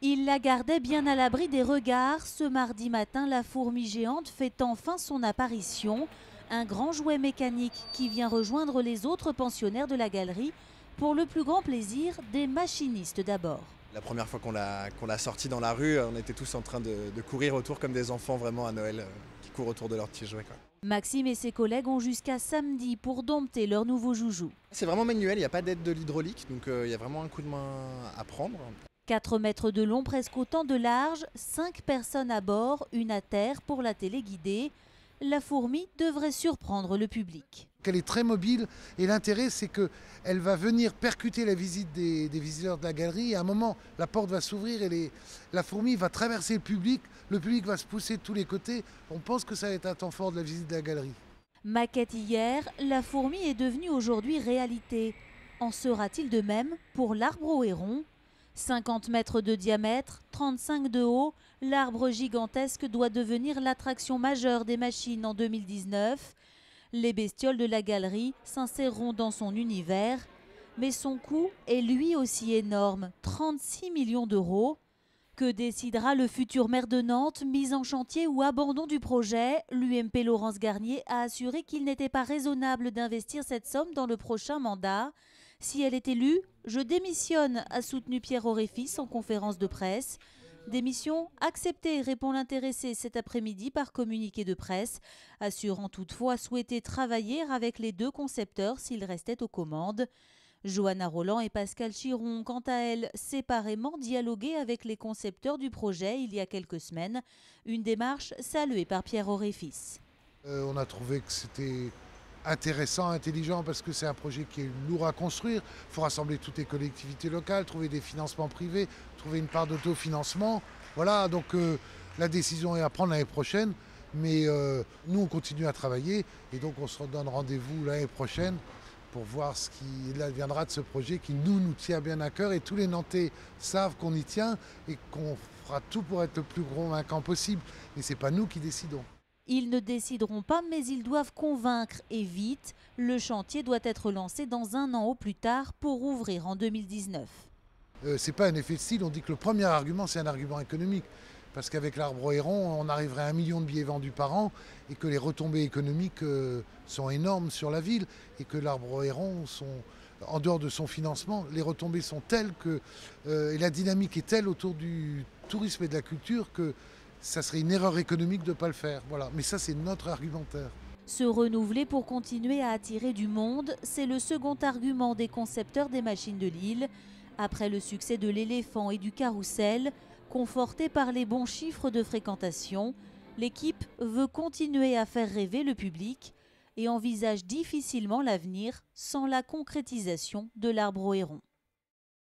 Il la gardait bien à l'abri des regards. Ce mardi matin, la fourmi géante fait enfin son apparition. Un grand jouet mécanique qui vient rejoindre les autres pensionnaires de la galerie pour le plus grand plaisir des machinistes d'abord. La première fois qu'on l'a sorti dans la rue, on était tous en train de courir autour comme des enfants vraiment à Noël, qui courent autour de leurs petits jouets, quoi. Maxime et ses collègues ont jusqu'à samedi pour dompter leur nouveau joujou. C'est vraiment manuel, il n'y a pas d'aide de l'hydraulique, donc il y a vraiment un coup de main à prendre. 4 mètres de long, presque autant de large, 5 personnes à bord, une à terre pour la téléguider. La fourmi devrait surprendre le public. Elle est très mobile et l'intérêt c'est qu'elle va venir percuter la visite des visiteurs de la galerie et à un moment la porte va s'ouvrir et la fourmi va traverser le public va se pousser de tous les côtés. On pense que ça va être un temps fort de la visite de la galerie. Maquette hier, la fourmi est devenue aujourd'hui réalité. En sera-t-il de même pour l'arbre au héron ? 50 mètres de diamètre, 35 de haut, l'arbre gigantesque doit devenir l'attraction majeure des machines en 2019. Les bestioles de la galerie s'inséreront dans son univers, mais son coût est lui aussi énorme, 36 millions d'euros. Que décidera le futur maire de Nantes, mise en chantier ou abandon du projet? L'UMP Laurence Garnier a assuré qu'il n'était pas raisonnable d'investir cette somme dans le prochain mandat. Si elle est élue, je démissionne, a soutenu Pierre Oréfis en conférence de presse. Démission acceptée, répond l'intéressé cet après-midi par communiqué de presse, assurant toutefois souhaiter travailler avec les deux concepteurs s'ils restaient aux commandes. Johanna Roland et Pascal Chiron, quant à elles, séparément dialogué avec les concepteurs du projet il y a quelques semaines. Une démarche saluée par Pierre Oréfis. On a trouvé que c'était intéressant, intelligent, parce que c'est un projet qui est lourd à construire. Il faut rassembler toutes les collectivités locales, trouver des financements privés, trouver une part d'autofinancement. Voilà, donc la décision est à prendre l'année prochaine. Mais nous, on continue à travailler et donc on se redonne rendez-vous l'année prochaine pour voir ce qui adviendra de ce projet qui nous tient bien à cœur. Et tous les Nantais savent qu'on y tient et qu'on fera tout pour être le plus convaincant possible. Mais ce n'est pas nous qui décidons. Ils ne décideront pas, mais ils doivent convaincre et vite. Le chantier doit être lancé dans 1 an au plus tard pour ouvrir en 2019. C'est pas un effet de style, on dit que le premier argument c'est un argument économique. Parce qu'avec l'arbre au héron, on arriverait à 1 million de billets vendus par an et que les retombées économiques sont énormes sur la ville et que l'arbre au héron, en dehors de son financement, les retombées sont telles et la dynamique est telle autour du tourisme et de la culture que ça serait une erreur économique de ne pas le faire. Voilà. Mais ça, c'est notre argumentaire. Se renouveler pour continuer à attirer du monde, c'est le second argument des concepteurs des machines de Lille. Après le succès de l'éléphant et du carrousel, conforté par les bons chiffres de fréquentation, l'équipe veut continuer à faire rêver le public et envisage difficilement l'avenir sans la concrétisation de l'arbre au héron.